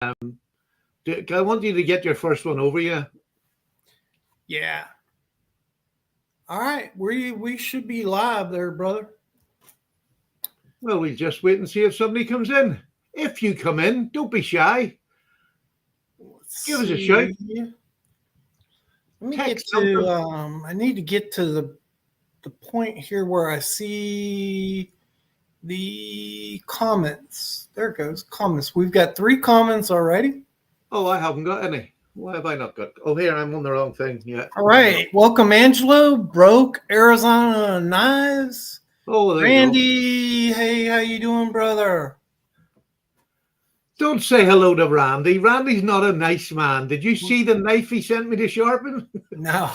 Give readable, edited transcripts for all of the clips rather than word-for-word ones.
I want you to get your first one over you. Yeah. All right. We should be live there, brother. Well, we'll just wait and see if somebody comes in. If you come in, don't be shy. Give us a shout. Let me get to I need to get to the point here where I see the comments. There it goes. Comments. We've got 3 comments already. Oh, I haven't got any. Why have I not got? Oh, here, I'm on the wrong thing. Yeah. All right. Welcome, Angelo. Broke Arizona Knives. Oh, Randy. Hey, how you doing, brother? Don't say hello to Randy. Randy's not a nice man. Did you see the knife he sent me to sharpen? No.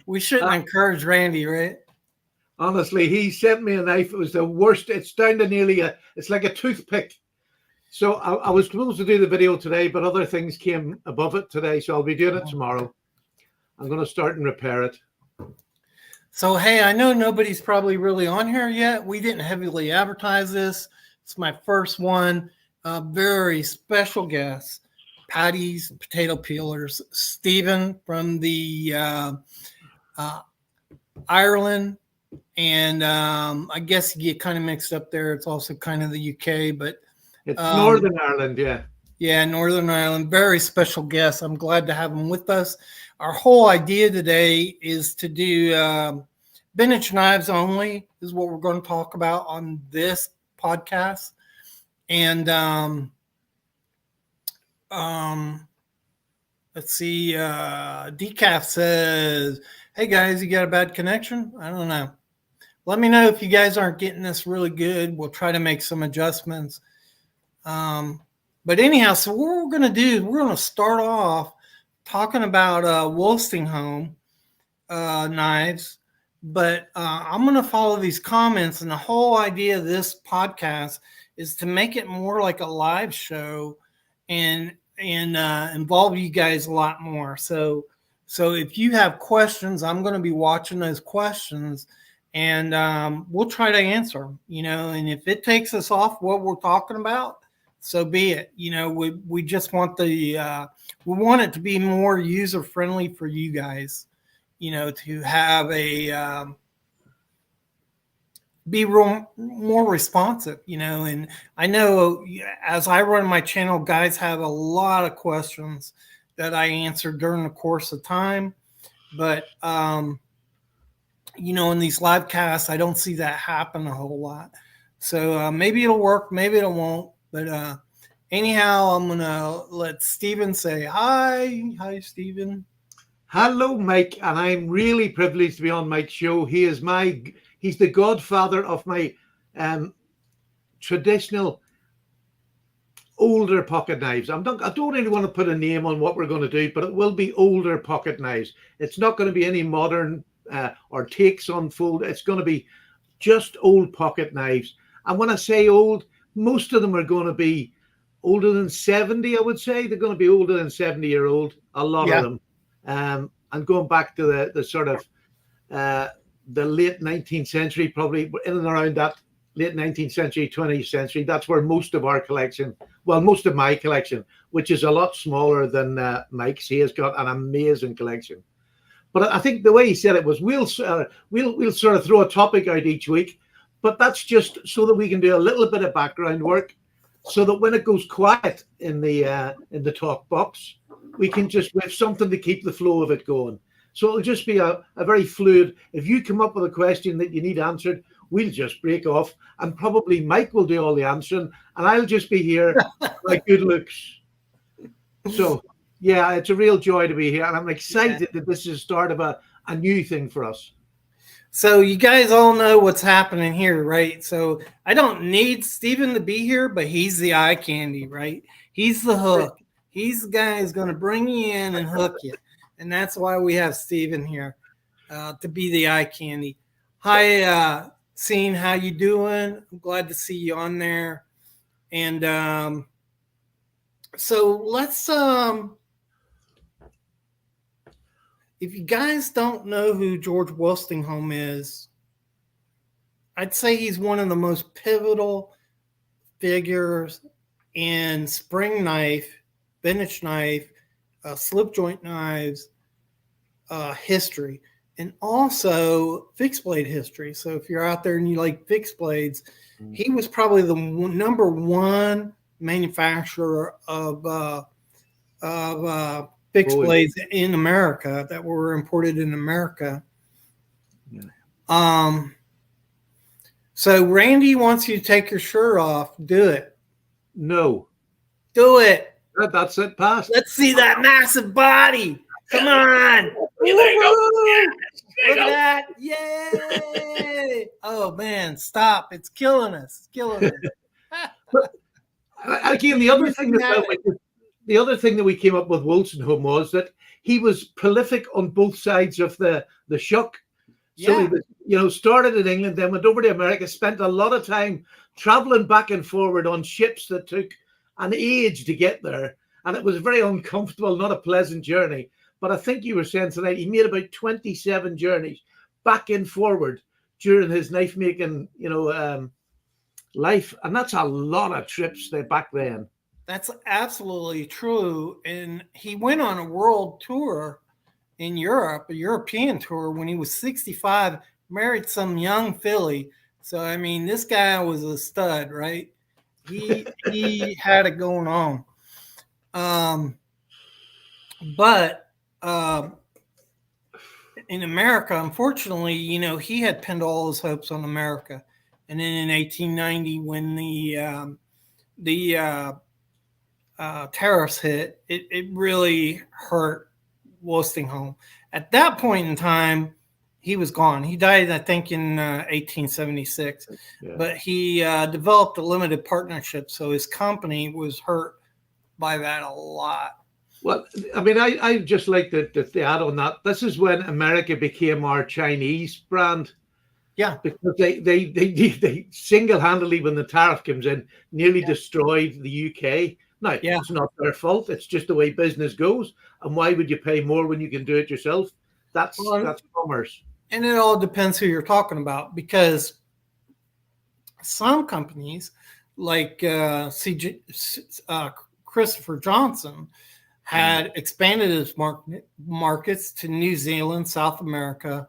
We shouldn't encourage Randy, right? Honestly, he sent me a knife. It was the worst. It's down to nearly it's like a toothpick. So I was supposed to do the video today, but other things came above it today. So I'll be doing it tomorrow. I'm going to start and repair it. So, hey, I know nobody's probably really on here yet. We didn't heavily advertise this. It's my first one. Very special guest, Patty's Potato Peelers. Stephen from the Ireland. And I guess you get kind of mixed up there. It's also kind of the UK, but it's Northern Ireland, yeah. Yeah, Northern Ireland. Very special guest. I'm glad to have him with us. Our whole idea today is to do vintage knives only, is what we're going to talk about on this podcast. And let's see. Decaf says, "Hey guys, you got a bad connection? I don't know. Let me know if you guys aren't getting this really good. We'll try to make some adjustments." But anyhow, so what we're going to do, we're going to start off talking about Wostenholm knives. But I'm going to follow these comments, and the whole idea of this podcast is to make it more like a live show and involve you guys a lot more. So if you have questions, I'm going to be watching those questions, and we'll try to answer them, and if it takes us off what we're talking about, so be it. We just want we want it to be more user friendly for you guys, to have be more responsive, and I know as I run my channel, guys have a lot of questions that I answer during the course of time, but in these live casts, I don't see that happen a whole lot. So maybe it'll work, maybe it won't, but anyhow, I'm gonna let Stephen say hi. Hi, Stephen. Hello, Mike, and I'm really privileged to be on Mike's show. He's the godfather of my traditional older pocket knives. I don't really want to put a name on what we're going to do, but it will be older pocket knives. It's not going to be any modern or takes on fold. It's going to be just old pocket knives. And when I say old, most of them are going to be older than 70, I would say. They're going to be older than 70-year-old, a lot of them. And going back to the sort of the late 19th century, probably in and around that late 19th century, 20th century, that's where most of our collection, well, most of my collection, which is a lot smaller than Mike's, he has got an amazing collection. But I think the way he said it was, we'll sort of throw a topic out each week, but that's just so that we can do a little bit of background work, so that when it goes quiet in the talk box, we can just have something to keep the flow of it going. So it'll just be a very fluid. If you come up with a question that you need answered, we'll just break off, and probably Mike will do all the answering, and I'll just be here like good looks. So yeah, it's a real joy to be here, and I'm excited that this is the start of a new thing for us. So you guys all know what's happening here, right? So I don't need Stephen to be here, but he's the eye candy, right? He's the hook. He's the guy who's going to bring you in and hook you. And that's why we have Stephen here to be the eye candy. Hi, Scene, how you doing? I'm glad to see you on there. And so let's if you guys don't know who George Wostenholm is, I'd say he's one of the most pivotal figures in spring knife, vintage knife, slip joint knives history, and also fixed blade history. So if you're out there and you like fixed blades, he was probably the number one manufacturer of fixed blades in America that were imported in America. Yeah. So Randy wants you to take your shirt off. Do it. No. Do it. That's it, pass. Let's see that massive body. Come on. There you go. Look at that. Yay. Oh, man, stop. It's killing us. It's killing us. But again, the other thing that we came up with Wostenholm was that he was prolific on both sides of the shuck. So he was, started in England, then went over to America, spent a lot of time traveling back and forward on ships that took an age to get there. And it was very uncomfortable, not a pleasant journey. But I think you were saying tonight, he made about 27 journeys back and forward during his knife making, life. And that's a lot of trips there back then. That's absolutely true. And he went on a world tour in Europe, a European tour, when he was 65, married some young filly. So, I mean, this guy was a stud, right? He had it going on. But in America, unfortunately, he had pinned all his hopes on America. And then in 1890, when the tariffs hit, it really hurt Wostenholm. At that point in time, he was gone. He died, I think, in 1876. Yeah. But he developed a limited partnership, so his company was hurt by that a lot. Well, I mean, I just like the add on that. This is when America became our Chinese brand. Yeah, because they single-handedly, when the tariff comes in, nearly destroyed the UK. Now, it's not their fault. It's just the way business goes. And why would you pay more when you can do it yourself? That's commerce. And it all depends who you're talking about, because some companies, like Christopher Johnson, had expanded his markets to New Zealand, South America,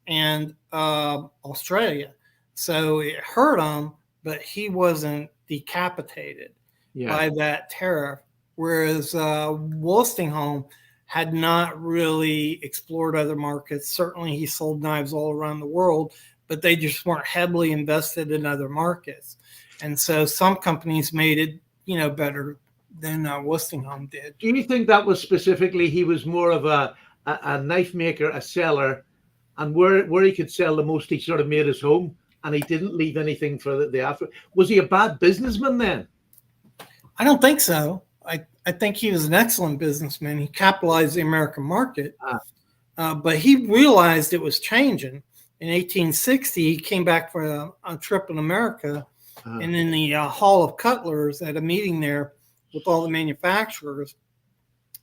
and Australia. So it hurt him, but he wasn't decapitated by that tariff. Whereas Wostenholm had not really explored other markets. Certainly he sold knives all around the world, but they just weren't heavily invested in other markets. And so some companies made it, better than Wostenholm did. Do you think that was specifically, he was more of a knife maker, a seller, and where he could sell the most, he sort of made his home, and he didn't leave anything for the after? Was he a bad businessman then? I don't think so. I think he was an excellent businessman. He capitalized the American market, but he realized it was changing. In 1860, he came back for a trip in America, and in the Hall of Cutlers, at a meeting there with all the manufacturers,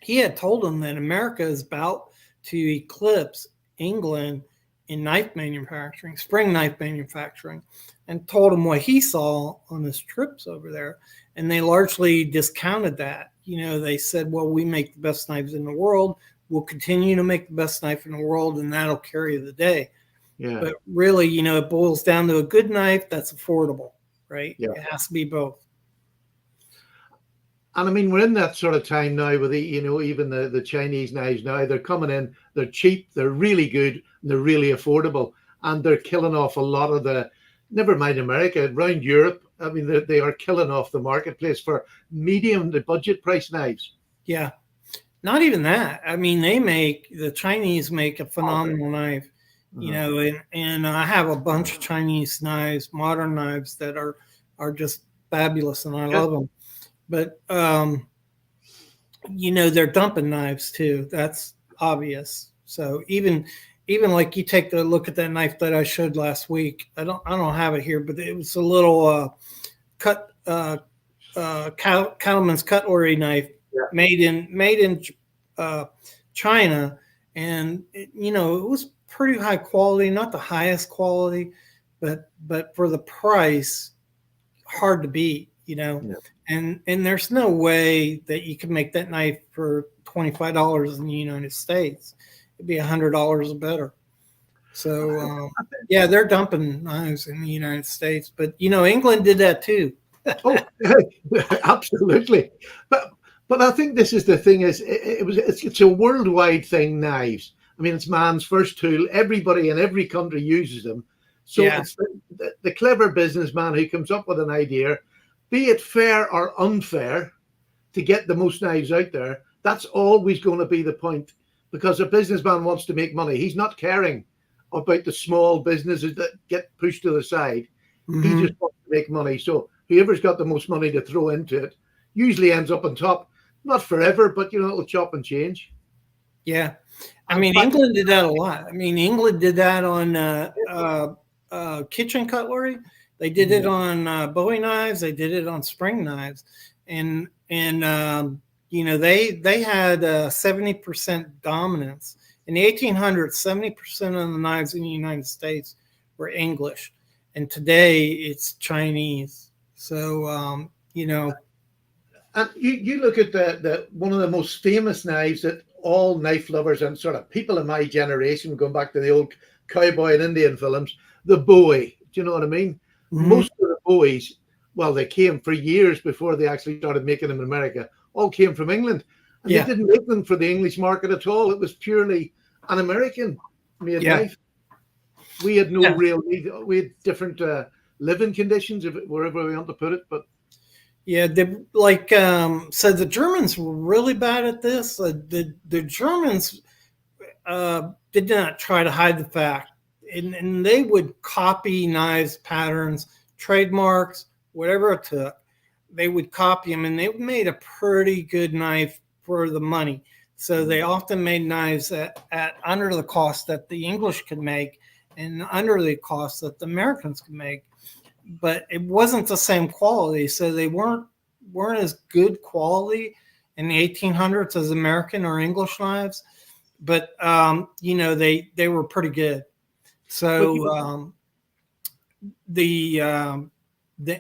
he had told them that America is about to eclipse England in knife manufacturing, spring knife manufacturing, and told them what he saw on his trips over there. And they largely discounted that. They said, well, we make the best knives in the world. We'll continue to make the best knife in the world, and that'll carry the day. Yeah. But really, it boils down to a good knife that's affordable, right? Yeah. It has to be both. And I mean, we're in that sort of time now with even the Chinese knives now, they're coming in, they're cheap, they're really good, and they're really affordable. And they're killing off a lot of never mind America, around Europe. I mean, they are killing off the marketplace for medium to budget price knives. Yeah. Not even that. I mean, the Chinese make a phenomenal knife, and I have a bunch of Chinese knives, modern knives that are just fabulous, and I love them. But, they're dumping knives too. That's obvious. So even like you take the look at that knife that I showed last week. I don't have it here, but it was a little cattleman's cutlery knife made in China, and it was pretty high quality, not the highest quality, but for the price, hard to beat. and there's no way that you can make that knife for $25 in the United States. It'd be $100 or better. So yeah, they're dumping knives in the United States, but England did that too. Oh, absolutely. But I think this is the thing is it's a worldwide thing. Knives. I mean, it's man's first tool. Everybody in every country uses them. So Yeah. it's the clever businessman who comes up with an idea, be it fair or unfair, to get the most knives out there. That's always going to be the point, because a businessman wants to make money. He's not caring about the small businesses that get pushed to the side. He just wants to make money. So whoever's got the most money to throw into it usually ends up on top. Not forever, but it'll chop and change. Yeah. I mean, England did that a lot. I mean, England did that on kitchen cutlery. They did it on Bowie knives. They did it on spring knives, and they had 70% dominance in the 1800s. 70% of the knives in the United States were English, and today it's Chinese. So And you look at the one of the most famous knives that all knife lovers and sort of people in my generation, going back to the old cowboy and Indian films, the Bowie. Do you know what I mean? Most of the Bowies, well, they came for years before they actually started making them in America, all came from England. And they didn't make them for the English market at all. It was purely an American-made knife. We had no real need. We had different living conditions, wherever we want to put it, but yeah, so the Germans were really bad at this. The Germans did not try to hide the fact, and they would copy knives, patterns, trademarks, whatever it took. They would copy them, and they made a pretty good knife for the money. So they often made knives at under the cost that the English could make, and under the cost that the Americans could make. But it wasn't the same quality, so they weren't as good quality in the 1800s as American or English knives. But they were pretty good. So the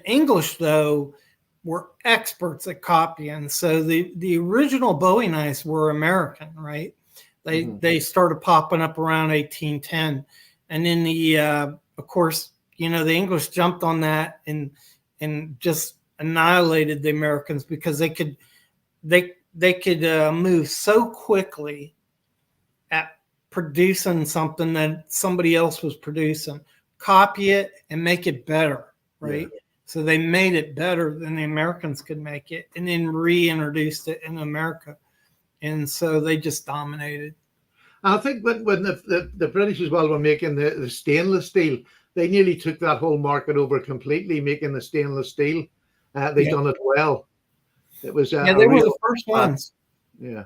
English though were experts at copying. So the original Bowie knives were American, right? They started popping up around 1810, and then of course. The English jumped on that and just annihilated the Americans because they could move so quickly at producing something that somebody else was producing, copy it and make it better, right? Yeah. So they made it better than the Americans could make it, and then reintroduced it in America, and so they just dominated. I think when the British as well were making the stainless steel, they nearly took that whole market over completely, making the stainless steel. They done it well. It was they were the first ones. Yeah,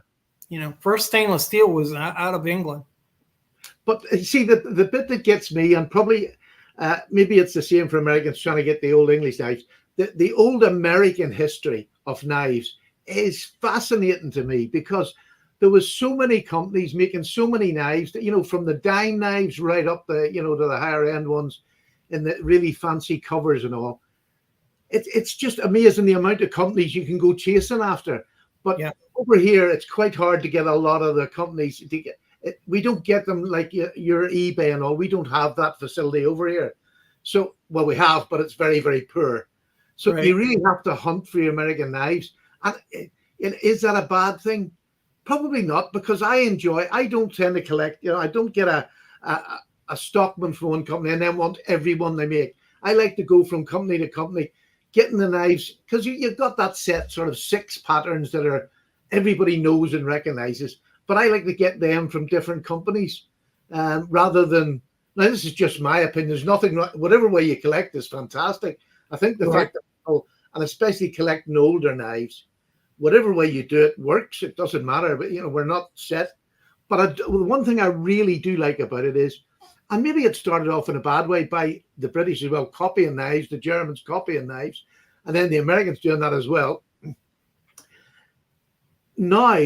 first stainless steel was out of England. But see, the bit that gets me, and probably maybe it's the same for Americans trying to get the old English knives. The old American history of knives is fascinating to me, because there was so many companies making so many knives that, from the dime knives right up to the higher end ones in the really fancy covers and all. It's just amazing the amount of companies you can go chasing after. But over here, it's quite hard to get a lot of the companies to get. We don't get them like your eBay and all. We don't have that facility over here. So, well, we have, but it's very, very poor. So you really have to hunt for your American knives. And is that a bad thing? Probably not, because I don't tend to collect, I don't get a stockman from one company and then want every one they make. I like to go from company to company, getting the knives, because you've got that set sort of 6 patterns that are everybody knows and recognizes. But I like to get them from different companies rather than, now this is just my opinion, there's nothing, whatever way you collect is fantastic. I think the fact that people, and especially collecting older knives, whatever way you do it works. It doesn't matter, but we're not set. But the one thing I really do like about it is, and maybe it started off in a bad way by the British as well, copying knives, the Germans copying knives, and then the Americans doing that as well. Now,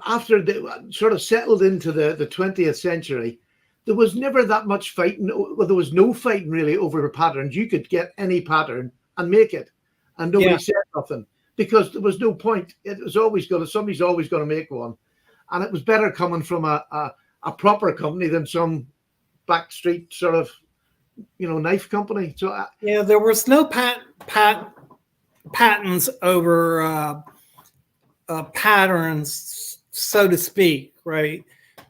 after they sort of settled into the 20th century, there was never that much fighting. Well, there was no fighting really over patterns. You could get any pattern and make it, and nobody said nothing. because there was no point. It was always going to, somebody's always going to make one. And it was better coming from a proper company than some backstreet sort of, knife company. So Yeah, there was no patents over patterns, so to speak, right?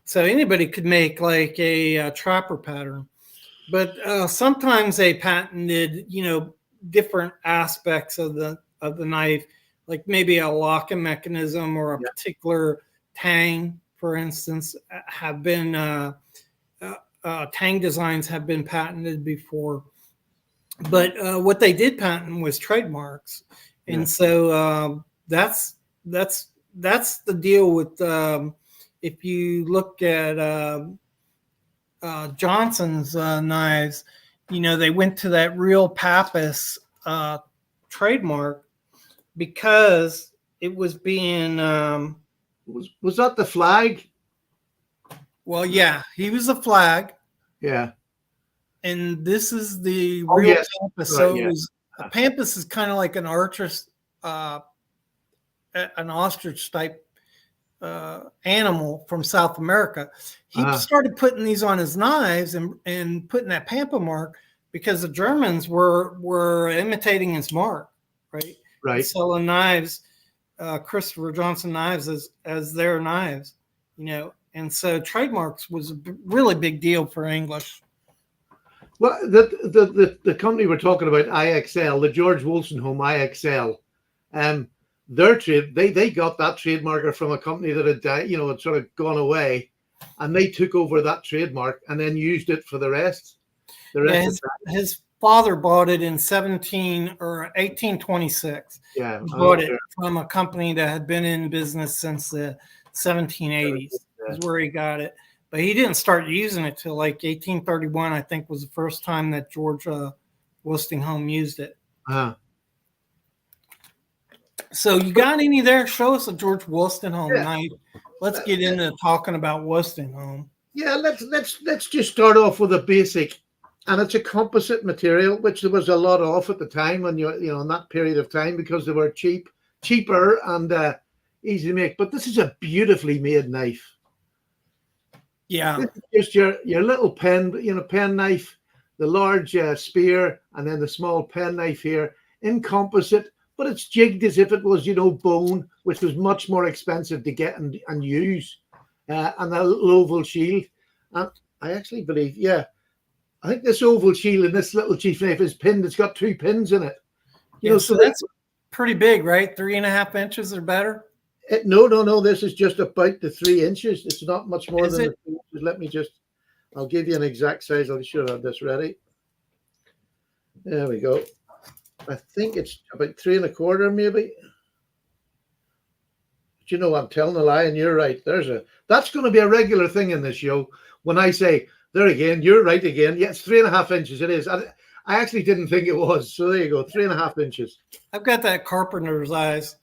So anybody could make like a trapper pattern, but sometimes they patented, different aspects of the knife, like maybe a locking mechanism or a particular tang, for instance, have been tang designs have been patented before. But what they did patent was trademarks, and so that's the deal with. If you look at Johnson's knives, they went to that real Pappas trademark because it was being. Was that the flag? Well, yeah, he was a flag. Yeah. And this is the real Pampas. Right, so it was a Pampas is kind of like an ostrich type animal from South America. He started putting these on his knives and putting that Pampa mark because the Germans were imitating his mark, right? Right. Selling knives, Christopher Johnson knives as their knives, and so trademarks was a really big deal for English. Well, the company we're talking about, IXL, the George Wostenholm IXL, their trade, they got that trademarker from a company that had died, had sort of gone away, and they took over that trademark and then used it for the rest. His father bought it in 1826. Yeah, he bought it from a company that had been in business since the 1780s. Is where he got it. But he didn't start using it till like 1831, I think, was the first time that George Wostenholm used it. So you got any there? Show us a George Wostenholm knife. Let's get into talking about Wostenholm. Yeah, let's just start off with a basic, and it's a composite material, which there was a lot of at the time when in that period of time because they were cheaper and easy to make. But this is a beautifully made knife. Yeah, this is just your little pen, pen knife, the large spear, and then the small pen knife here in composite, but it's jigged as if it was, bone, which was much more expensive to get and use, and a little oval shield. And I actually believe, I think this oval shield and this little chief knife is pinned. It's got 2 pins in it. So that's pretty big, right? 3.5 inches or better. No. This is just about the 3 inches. It's not much more than the 3 inches. Let me I'll give you an exact size. I'll should have this ready. There we go. I think it's about 3 1/4, maybe. But I'm telling a lie, and you're right. That's going to be a regular thing in this show. When I say there again, you're right again. Yeah, it's 3.5 inches. It is. I actually didn't think it was. So there you go, 3.5 inches. I've got that carpenter's eyes.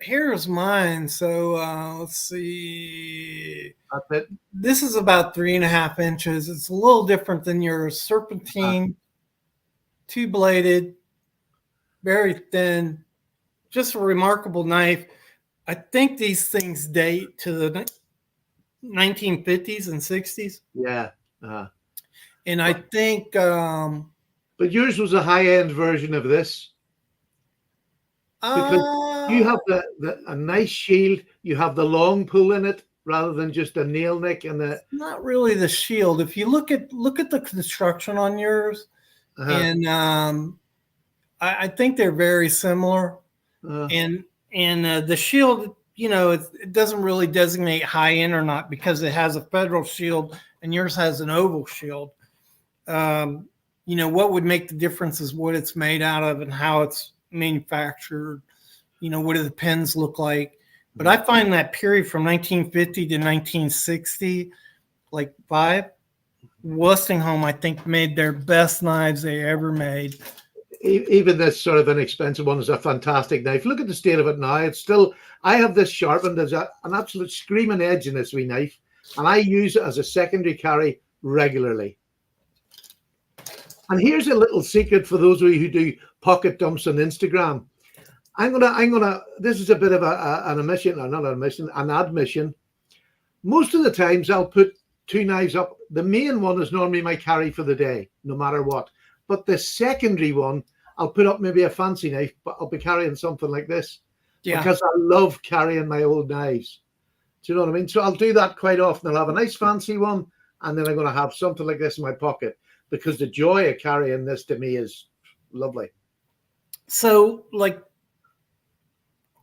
Here's mine. So let's see. This is about 3.5 inches. It's a little different than your serpentine, 2-bladed, very thin, just a remarkable knife. I think these things date to the 1950s and 60s. Yeah. And I think. But yours was a high-end version of this. Because you have a nice shield, you have the long pull in it rather than just a nail nick and not really the shield. If you look at the construction on yours, and I think they're very similar. And the shield, it doesn't really designate high end or not because it has a federal shield and yours has an oval shield. What would make the difference is what it's made out of and how it's manufactured, what do the pins look like. But I find that period from 1950 to 1960, like 5, Wostenholm, I think, made their best knives they ever made. Even this sort of inexpensive one is a fantastic knife. Look at the state of it now. It's still, I have this sharpened. There's an absolute screaming edge in this wee knife, and I use it as a secondary carry regularly. And here's a little secret for those of you who do pocket dumps on Instagram. This is a bit of an admission, or not an admission, an admission. Most of the times I'll put two knives up. The main one is normally my carry for the day, no matter what. But the secondary one, I'll put up maybe a fancy knife, but I'll be carrying something like this because I love carrying my old knives. Do you know what I mean? So I'll do that quite often. I'll have a nice fancy one, and then I'm going to have something like this in my pocket because the joy of carrying this to me is lovely. So, like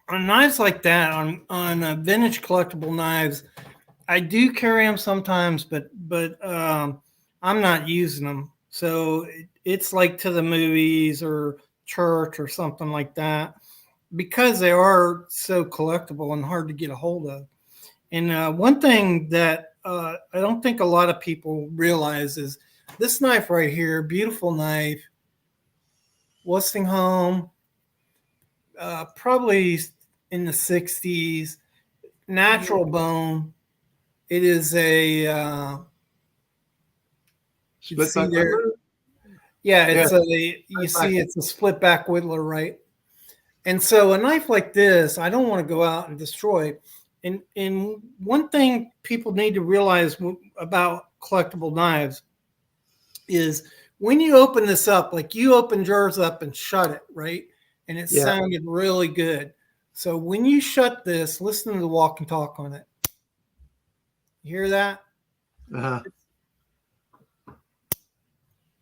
on knives like that, on vintage collectible knives, I do carry them sometimes, but I'm not using them. So it's like to the movies or church or something like that because they are so collectible and hard to get a hold of. And one thing that I don't think a lot of people realize is this knife right here, beautiful knife, Wostenholm, probably in the 60s, natural bone. It is a split back there. Yeah, it's it's a split back whittler, right? And so a knife like this, I don't want to go out and destroy. And one thing people need to realize about collectible knives is when you open this up, like you opened yours up and shut it, right? And it sounded really good. So when you shut this, listen to the walk and talk on it. You hear that?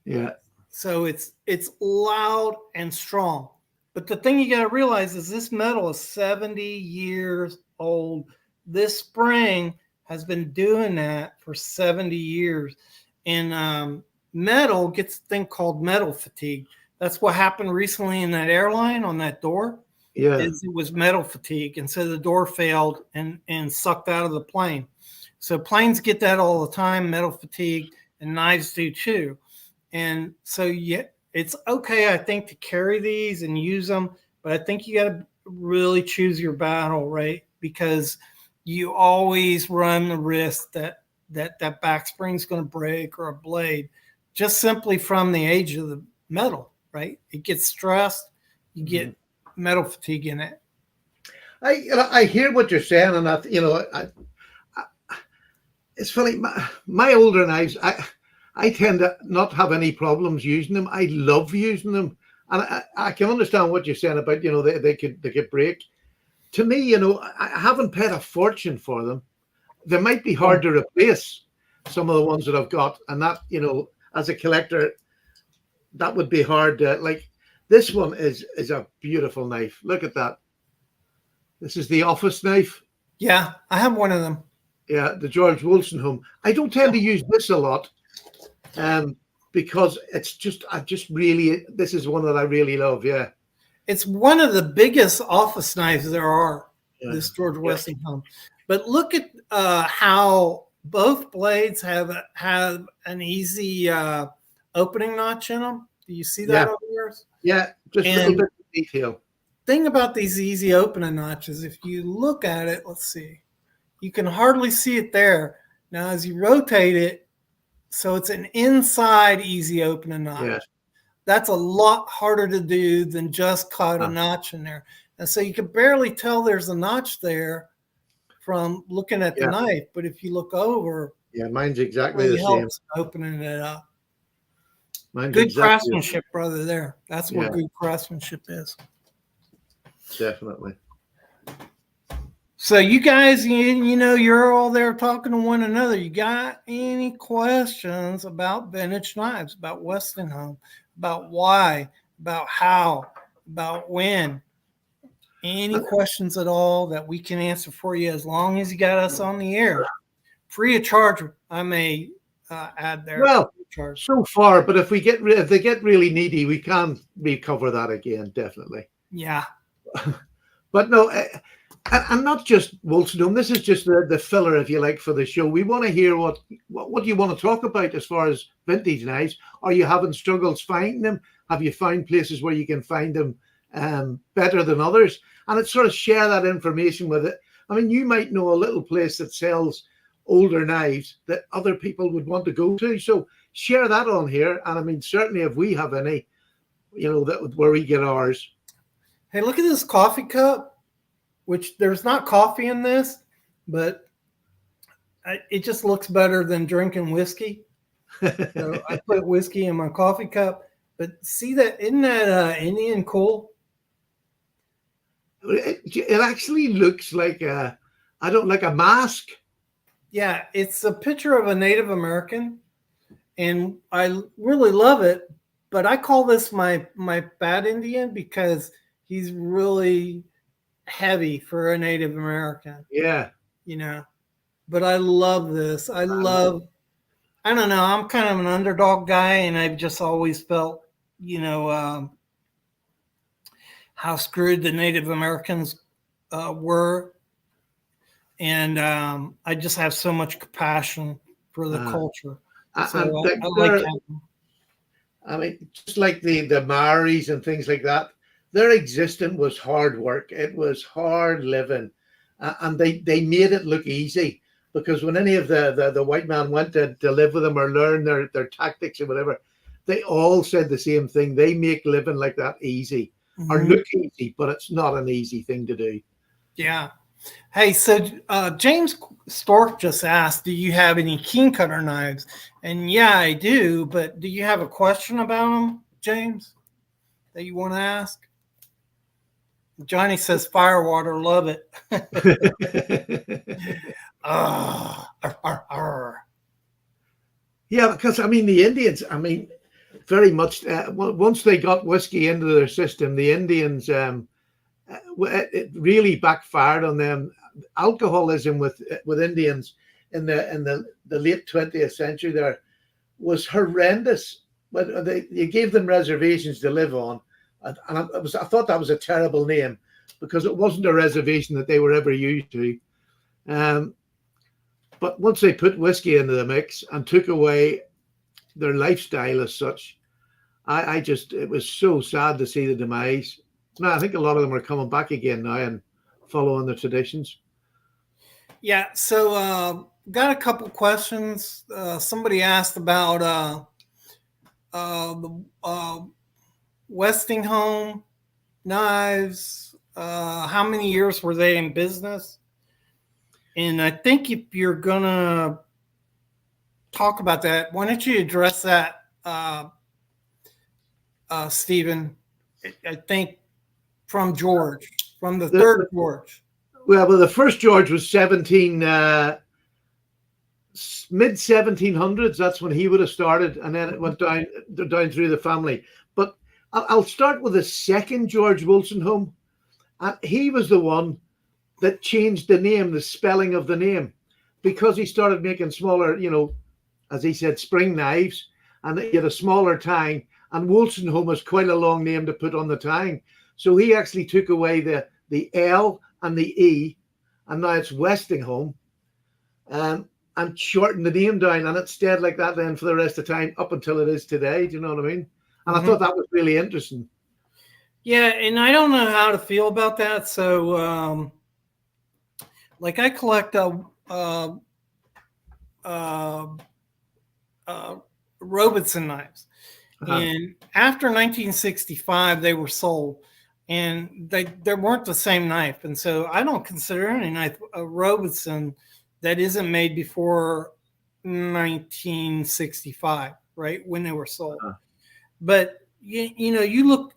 Yeah. So it's loud and strong. But the thing you got to realize is this metal is 70 years old. This spring has been doing that for 70 years. And metal gets a thing called metal fatigue. That's what happened recently in that airline on that door. Yeah. It was metal fatigue. And so the door failed and sucked out of the plane. So planes get that all the time, metal fatigue, and knives do too. And so, yeah, it's okay, I think, to carry these and use them, but I think you got to really choose your battle, right? Because you always run the risk that back spring's going to break or a blade, just simply from the age of the metal, right? It gets stressed, you get metal fatigue in it. I hear what you're saying, and it's funny. My older knives, I tend to not have any problems using them. I love using them, and I can understand what you're saying about they could break. To me, I haven't paid a fortune for them. They might be hard to replace some of the ones that I've got, and that as a collector, that would be hard. Like this one is a beautiful knife. Look at that. This is the office knife. Yeah, I have one of them. Yeah, the George Wostenholm. I don't tend to use this a lot, because it's just this is one that I really love. Yeah, it's one of the biggest office knives there are. Yeah. This George Wostenholm, but look at how both blades have an easy opening notch in them. Do you see that over yours? Yeah, just a little bit of detail. Thing about these easy opening notches, if you look at it, let's see. You can hardly see it there. Now, as you rotate it, so it's an inside easy opening notch. Yeah. That's a lot harder to do than just cut a notch in there. And so you can barely tell there's a notch there from looking at the knife. But if you look over, mine's exactly the same. Opening it up. Mine's good craftsmanship, brother. There. That's what good craftsmanship is. Definitely. So you guys, you're all there talking to one another. You got any questions about vintage knives, about Wostenholm, about why, about how, about when? Any questions at all that we can answer for you as long as you got us on the air? Free of charge, I may add there. Well, so far, but if they get really needy, we can recover that again, definitely. Yeah. But no, and not just Wostenholm. This is just the filler, if you like, for the show. We want to hear what you want to talk about as far as vintage knives. Are you having struggles finding them? Have you found places where you can find them better than others? And it's sort of share that information with it. I mean, you might know a little place that sells older knives that other people would want to go to. So share that on here. And I mean, certainly if we have any, that where we get ours. Hey, look at this coffee cup, which there's not coffee in this, but it just looks better than drinking whiskey. So I put whiskey in my coffee cup. But see that, isn't that Indian cool? It actually looks like like a mask. Yeah, it's a picture of a Native American, and I really love it. But I call this my bad Indian because he's really heavy for a Native American, Yeah. you know. But I love this. I don't know. I'm kind of an underdog guy, and I've just always felt, you know, how screwed the Native Americans were, and I just have so much compassion for the culture. So And I like having. I mean, just like the Maoris and things like that, their existence was hard work. It was hard living, and they made it look easy. Because when any of the white man went to live with them or learn their tactics or whatever, they all said the same thing. They make living like that easy or Mhm. look easy, but it's not an easy thing to do. Yeah. Hey, so James Stork just asked, "Do you have any keen cutter knives?" And yeah, I do. But do you have a question about them, James, that you want to ask? Johnny says, "Firewater, love it." Arr, arr, arr. Yeah, because I mean the Indians. I mean, very much. Once they got whiskey into their system, the Indians it really backfired on them. Alcoholism with Indians in the late 20th century there was horrendous. But you gave them reservations to live on, and I thought that was a terrible name because it wasn't a reservation that they were ever used to. Um, but once they put whiskey into the mix and took away their lifestyle as such, I just it was so sad to see the demise. Now I think a lot of them are coming back again now and following the traditions. Yeah. So, got a couple questions. Somebody asked about the Westinghouse knives. How many years were they in business? And I think if you're gonna talk about that, why don't you address that, Stephen? I think from George, from the The, third the, George. well, the first George was 17 mid 1700s. That's when he would have started, and then it went down through the family. But I'll start with the second George Wostenholm, and he was the one that changed the name, the spelling of the name, because he started making smaller, as he said, spring knives, and he had a smaller tang. And Wolstenholme was quite a long name to put on the tang, so he actually took away the L and the E, and now it's Westinghouse, and shortened the name down, and it stayed like that then for the rest of the time up until it is today. Do you know what I mean? And I thought that was really interesting. Yeah, and I don't know how to feel about that. So, like, I collect uh, Robertson knives, and after 1965, they were sold, and they weren't the same knife, and so I don't consider any knife a Robertson that isn't made before 1965, right when they were sold. But you look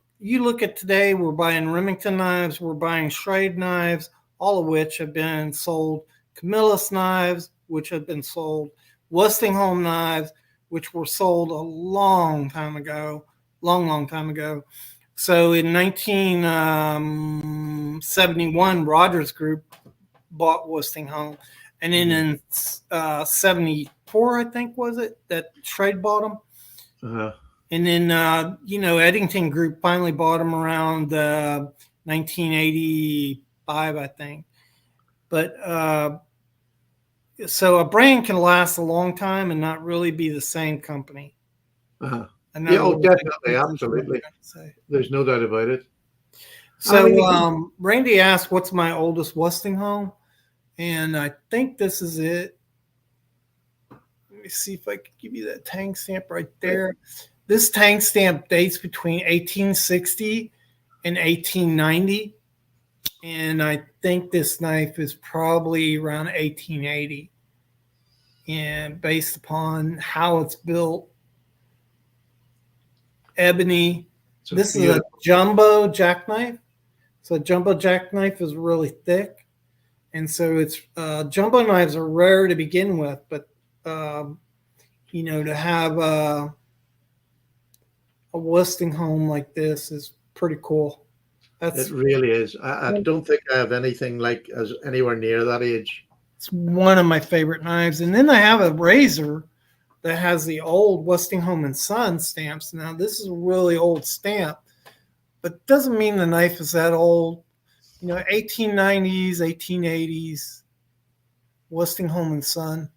at today, we're buying Remington knives, we're buying Schrade knives, all of which have been sold, Camillus knives, which have been sold, Wostenholm knives, which were sold a long time ago, long time ago. So in 1971, Rogers Group bought Wostenholm, and then in 74, I think was it, that Schrade bought them. And then, Eddington Group finally bought them around 1985, I think. But so a brand can last a long time and not really be the same company. Yeah, Really definitely, absolutely. There's no doubt about it. So, Randy asked, "What's my oldest Westinghouse?" And I think this is it. Let me see if I can give you that tang stamp right there. This tang stamp dates between 1860 in 1890. And I think this knife is probably around 1880. And based upon how it's built, ebony. So This is a jumbo jackknife. So a jumbo jackknife is really thick. And so it's jumbo knives are rare to begin with, but to have a Wostenholm like this is pretty cool. It really is. I don't think I have anything like as anywhere near that age. It's one of my favorite knives. And then I have a razor that has the old Wostenholm and Son stamps. Now this is a really old stamp, but doesn't mean the knife is that old. 1890s, 1880s, Wostenholm and Son.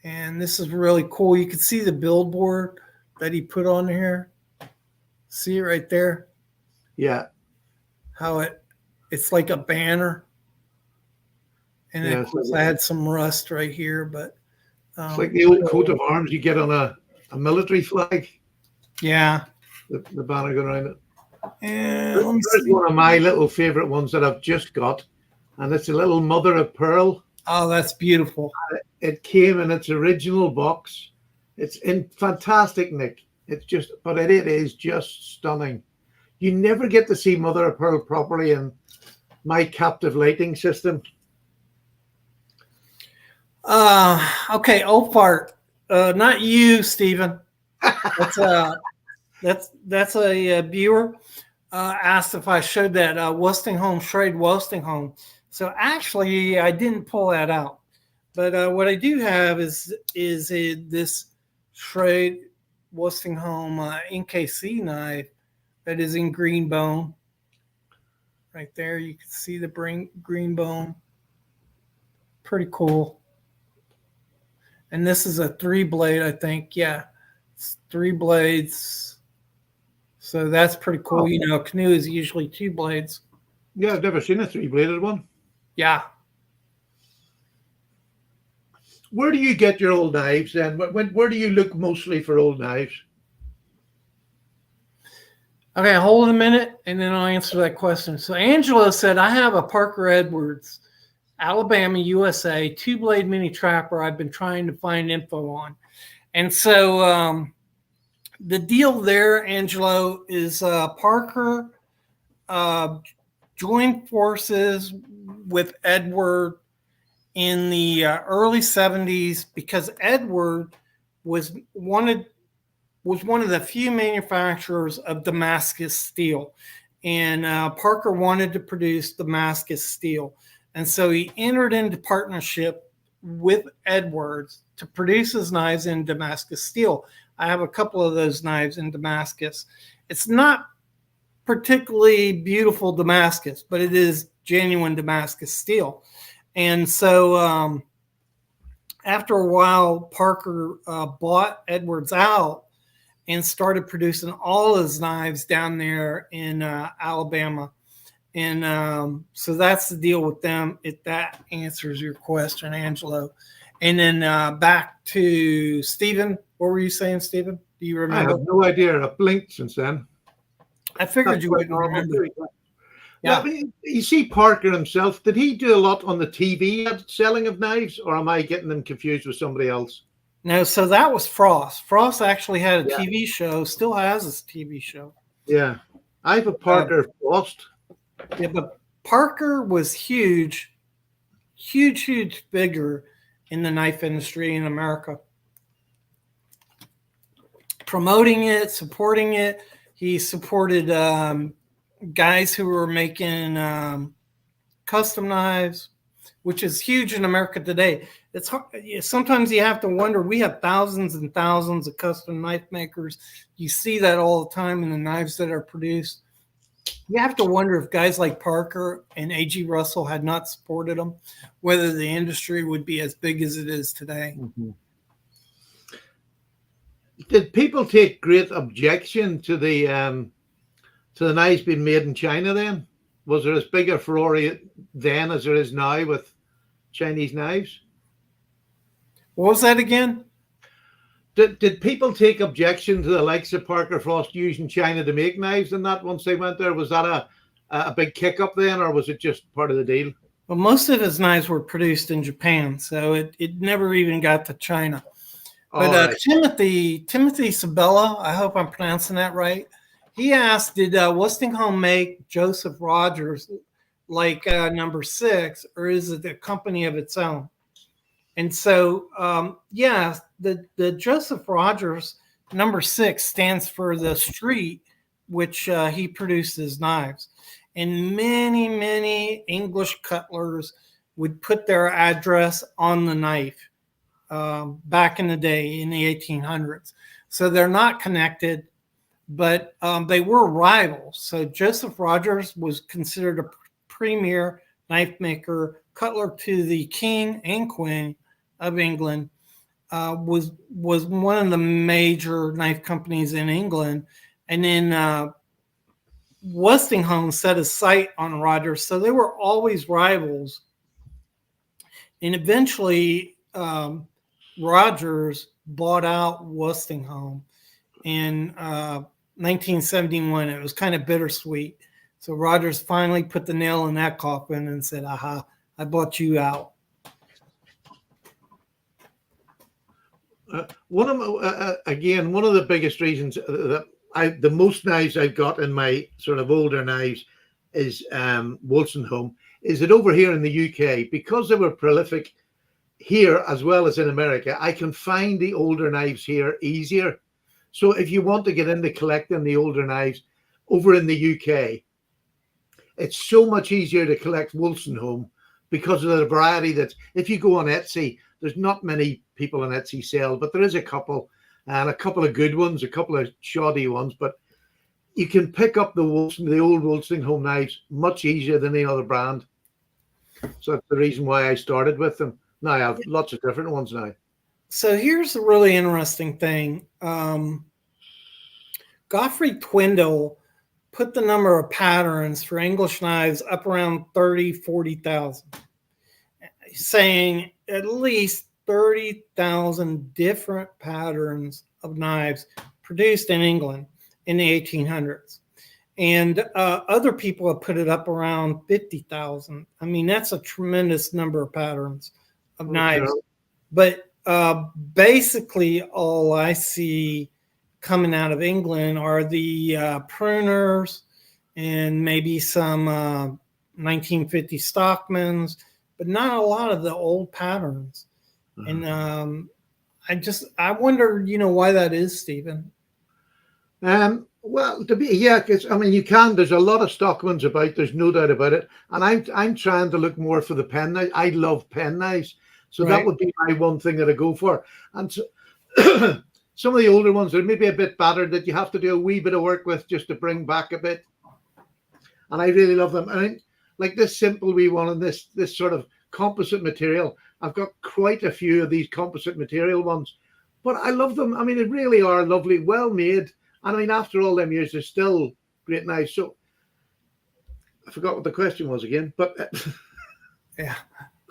And this is really cool. You can see the billboard that he put on here. See it right there? Yeah. How it's like a banner. And then, of course, I had some rust right here, but it's like the old coat of arms you get on a military flag. Yeah. The banner going around it. And there's one of my little favorite ones that I've just got, and it's a little mother of pearl. Oh, that's beautiful. It came in its original box. It's in fantastic nick. But it is just stunning. You never get to see mother of pearl properly in my captive lighting system. Okay, old fart. Not you, Stephen. That's a viewer asked if I showed that Wostenholm Schrade Wostenholm. So actually, I didn't pull that out. But what I do have is this Schrade Wostenholm NKC knife that is in green bone. Right there, you can see the green bone. Pretty cool. And this is a 3-blade, I think. Yeah, it's 3 blades. So that's pretty cool. A canoe is usually 2 blades. Yeah, I've never seen a 3-bladed one. Yeah. Where do you get your old knives then? Where do you look mostly for old knives? Okay, hold a minute and then I'll answer that question. So Angela said, I have a Parker Edwards, Alabama, USA, 2-blade mini trapper I've been trying to find info on. And so the deal there, Angelo, is Parker joined forces with Edward in the early 70s because Edward was one of the few manufacturers of Damascus steel. And Parker wanted to produce Damascus steel. And so he entered into partnership with Edwards to produce his knives in Damascus steel. I have a couple of those knives in Damascus. It's not particularly beautiful Damascus, but it is genuine Damascus steel. And so after a while, Parker bought Edwards out and started producing all his knives down there in Alabama. And so that's the deal with them, if that answers your question, Angelo. And then back to Stephen. What were you saying, Stephen? Do you remember? I have no idea. I've blinked since then. I figured you wouldn't remember. Yeah. Well, you see Parker himself, did he do a lot on the TV selling of knives, or am I getting them confused with somebody else? No, so that was Frost. Frost actually had a TV show, still has this TV show. Yeah. I have a Parker Frost. Yeah, but Parker was huge figure in the knife industry in America. Promoting it, supporting it. He supported guys who were making custom knives, which is huge in America today. It's hard, sometimes you have to wonder. We have thousands and thousands of custom knife makers. You see that all the time in the knives that are produced. You have to wonder if guys like Parker and A.G. Russell had not supported them, whether the industry would be as big as it is today. Mm-hmm. Did people take great objection to the knives being made in China then? Was there as big a furore then as there is now with Chinese knives? What was that again? Did people take objection to the likes of Parker Frost using China to make knives and that once they went there? Was that a big kick up then, or was it just part of the deal? Well, most of his knives were produced in Japan, so it never even got to China. But Right. Timothy Sabella, I hope I'm pronouncing that right. He asked, did Wostenholm make Joseph Rogers like number 6, or is it a company of its own? And so, yeah, the Joseph Rogers number 6 stands for the street which he produced his knives. And many English cutlers would put their address on the knife back in the day in the 1800s. So they're not connected, but they were rivals. So Joseph Rogers was considered a premier knife maker, cutler to the king and queen of England, was one of the major knife companies in England. And then Wostenholm set his sight on Rogers, so they were always rivals. And eventually, Rogers bought out Wostenholm in 1971. It was kind of bittersweet. So Rogers finally put the nail in that coffin and said, "Aha, I bought you out." One of again, one of the biggest reasons that the most knives I've got in my sort of older knives is Wostenholm, is that over here in the UK, because they were prolific here as well as in America, I can find the older knives here easier. So if you want to get into collecting the older knives over in the UK, it's so much easier to collect Wostenholm because of the variety that if you go on Etsy, there's not many people on Etsy sell, but there is a couple, and a couple of good ones, a couple of shoddy ones, but you can pick up the old Wostenholm knives much easier than any other brand. So that's the reason why I started with them. Now I have lots of different ones now. So here's the really interesting thing. Godfrey Twindle put the number of patterns for English knives up around 30, 40,000, saying at least 30,000 different patterns of knives produced in England in the 1800s. And other people have put it up around 50,000. I mean, that's a tremendous number of patterns of knives. But basically, all I see coming out of England are the pruners and maybe some 1950 Stockmans, but not a lot of the old patterns. Mm-hmm. And I wonder, why that is, Stephen. Well, because I mean, there's a lot of Stockmans about, there's no doubt about it. And I'm trying to look more for the pen knives. I love pen knives. So right. That would be my one thing that I go for. And so, some of the older ones are maybe a bit battered that you have to do a wee bit of work with just to bring back a bit. And I really love them. I mean, like this simple wee one and this sort of composite material. I've got quite a few of these composite material ones, but I love them. I mean, they really are lovely, well made. And I mean, after all them years, they're still great knives. So I forgot what the question was again, but yeah.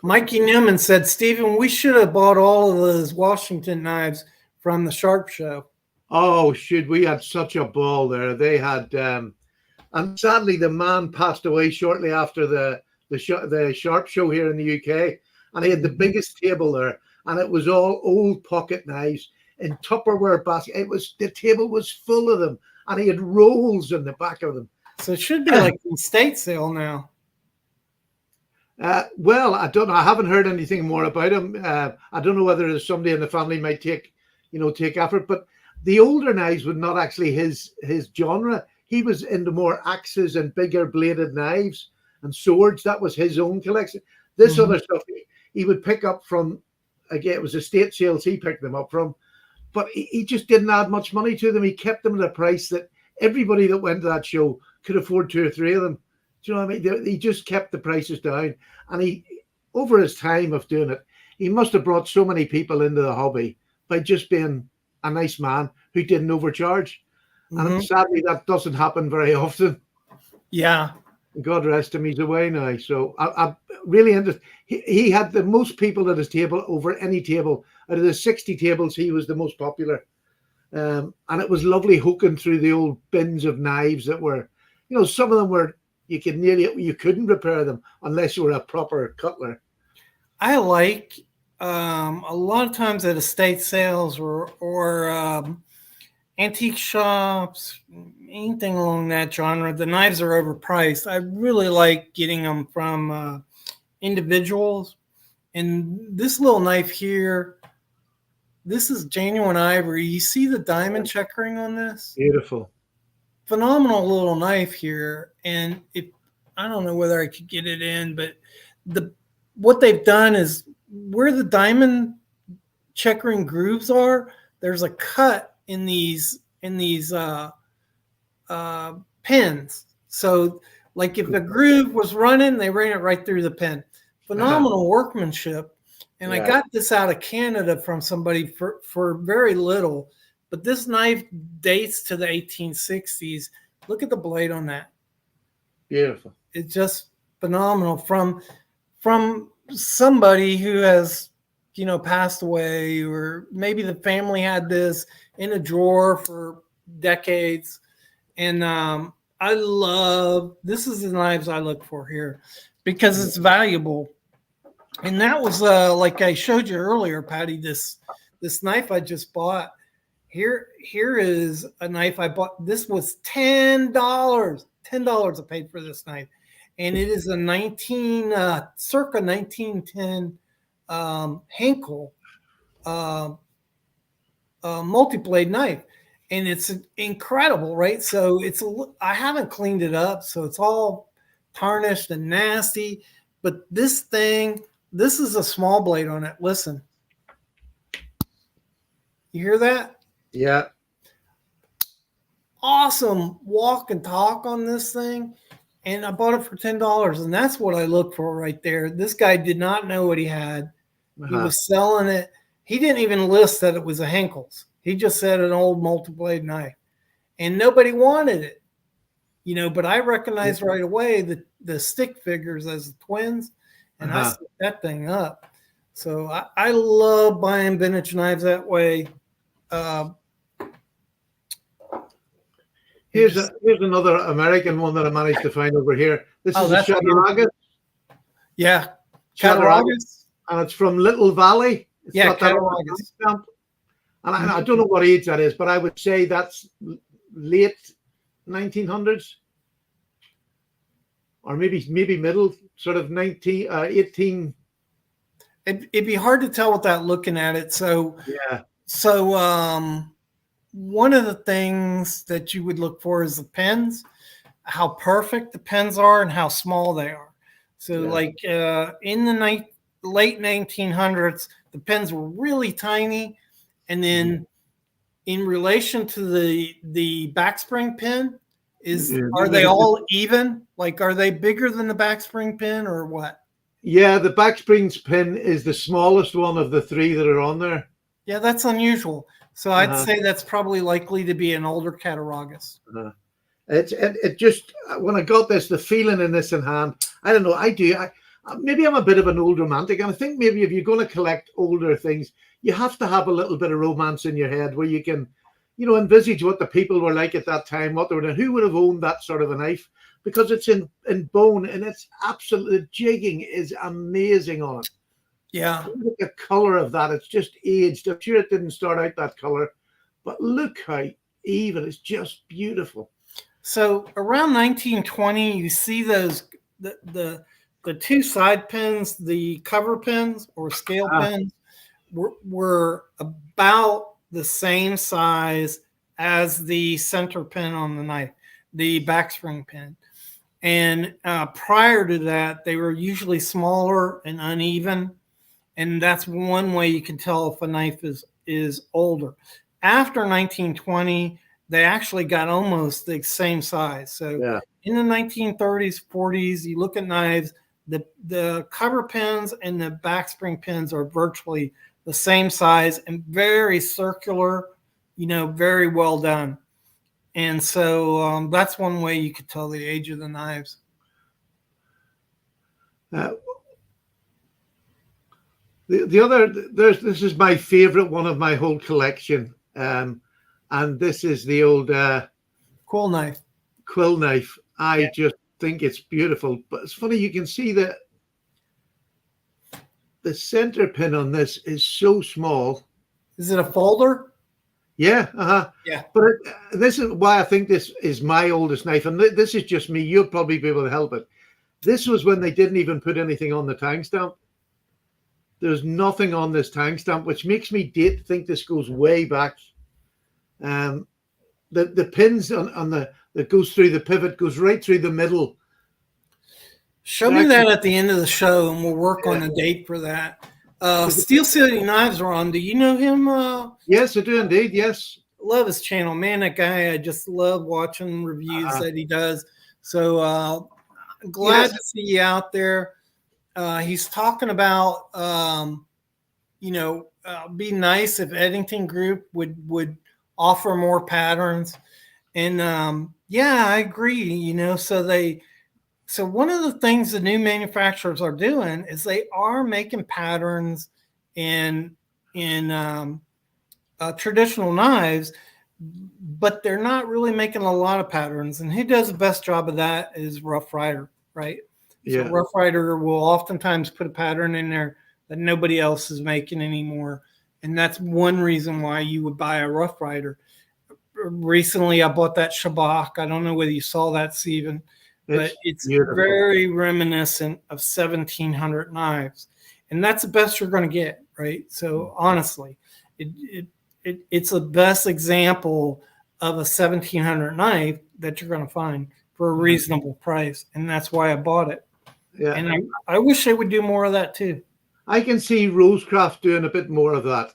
Mikey Newman said, Stephen, we should have bought all of those Washington knives from the Sharp Show. Oh, we had such a ball there. They had, and sadly, the man passed away shortly after the Sharp Show here in the UK, and he had the biggest table there, and it was all old pocket knives in Tupperware basket. The table was full of them, and he had rolls in the back of them. So it should be like an estate sale now. Well, I don't know. I haven't heard anything more about him. I don't know whether there's somebody in the family might take effort, but the older knives were not actually his genre. He was into more axes and bigger bladed knives and swords. That was his own collection. This other stuff he would pick up from, again, it was estate sales he picked them up from, but he just didn't add much money to them. He kept them at a price that everybody that went to that show could afford 2 or 3 of them. Do you know what I mean? He just kept the prices down, and he, over his time of doing it, he must have brought so many people into the hobby by just being a nice man who didn't overcharge. And sadly, that doesn't happen very often. Yeah. God rest him, he's away now. So I'm really interested. He had the most people at his table over any table. Out of the 60 tables, he was the most popular. And it was lovely hooking through the old bins of knives that were, some of them were, you couldn't repair them unless you were a proper cutler. I like a lot of times at estate sales or antique shops, anything along that genre, the knives are overpriced. I really like getting them from individuals. And this little knife here, this is genuine ivory. You see the diamond checkering on this? Beautiful. Phenomenal little knife here. And I don't know whether I could get it in, but what they've done is where the diamond checkering grooves are, there's a cut in these pins. So like if a groove was running, they ran it right through the pin. Phenomenal workmanship. And I got this out of Canada from somebody for very little, but this knife dates to the 1860s. Look at the blade on that. Beautiful. It's just phenomenal from somebody who has, passed away, or maybe the family had this in a drawer for decades. And this is the knives I look for here because it's valuable. And that was like I showed you earlier, Patty, this knife I just bought. Here is a knife I bought. This was $10. $10 I paid for this knife. And it is a circa 1910 Henkel multi-blade knife. And it's incredible, right? So I haven't cleaned it up, so it's all tarnished and nasty. But this is a small blade on it. Listen. You hear that? Yeah. Awesome walk and talk on this thing. And I bought it for $10. And that's what I look for right there. This guy did not know what he had. He was selling it. He didn't even list that it was a Henkel's. He just said an old multi-blade knife. And nobody wanted it. But I recognized right away the stick figures as the twins. And I set that thing up. So I love buying vintage knives that way. Here's another American one that I managed to find over here. This is a Cattaraugus. Yeah, Cattaraugus, and it's from Little Valley. It's got Cattaraugus. And I don't know what age that is, but I would say that's late 1900s, or maybe middle, sort of 18. It'd be hard to tell without looking at it. So yeah. So one of the things that you would look for is the pins, how perfect the pins are and how small they are. So like in the late 1900s, the pins were really tiny. And then in relation to the backspring pin, are they all even? Like, are they bigger than the backspring pin or what? Yeah, the backspring pin is the smallest one of the three that are on there. Yeah, that's unusual. So I'd say that's probably likely to be an older Cattaraugus. It just, when I got this, the feeling in this in hand, I don't know, maybe I'm a bit of an old romantic, and I think maybe if you're going to collect older things, you have to have a little bit of romance in your head where you can, envisage what the people were like at that time, what they were doing, who would have owned that sort of a knife, because it's in bone, and it's absolutely, the jigging is amazing on it. Yeah. Look at the color of that. It's just aged. I'm sure it didn't start out that color, but look how even. It's just beautiful. So around 1920, you see those the two side pins, the cover pins or scale pins, were about the same size as the center pin on the knife, the backspring pin. And prior to that, they were usually smaller and uneven. And that's one way you can tell if a knife is older. After 1920, they actually got almost the same size. So in the 1930s, 40s, you look at knives, the cover pins and the backspring pins are virtually the same size and very circular, very well done. And so that's one way you could tell the age of the knives. Uh, the other, this is my favorite one of my whole collection. And this is the old Quill knife. quill knife. I Yeah. just think it's beautiful. But it's funny, you can see that the center pin on this is so small. Is it a folder? Yeah, Yeah. But this is why I think this is my oldest knife, and this is just me. You'll probably be able to help it. This was when they didn't even put anything on the tang stamp. There's nothing on this tang stamp, which makes me think this goes way back. The pins on the that goes through the pivot goes right through the middle. Show me that at the end of the show, and we'll work on a date for that. Steel City Knives are on. Do you know him? Yes, I do indeed. Yes. Love his channel, man. That guy, I just love watching reviews that he does. So glad to see you out there. He's talking about be nice if Eddington Group would offer more patterns, and I agree. So one of the things the new manufacturers are doing is they are making patterns in traditional knives, but they're not really making a lot of patterns. And who does the best job of that is Rough Rider, right? Yeah. So Rough Rider will oftentimes put a pattern in there that nobody else is making anymore. And that's one reason why you would buy a Rough Rider. Recently, I bought that Shabak. I don't know whether you saw that, Stephen, but it's very reminiscent of 1700 knives. And that's the best you're going to get, right? So honestly, it's the best example of a 1700 knife that you're going to find for a reasonable price. And that's why I bought it. Yeah. And I wish they would do more of that too. I can see Rosecraft doing a bit more of that.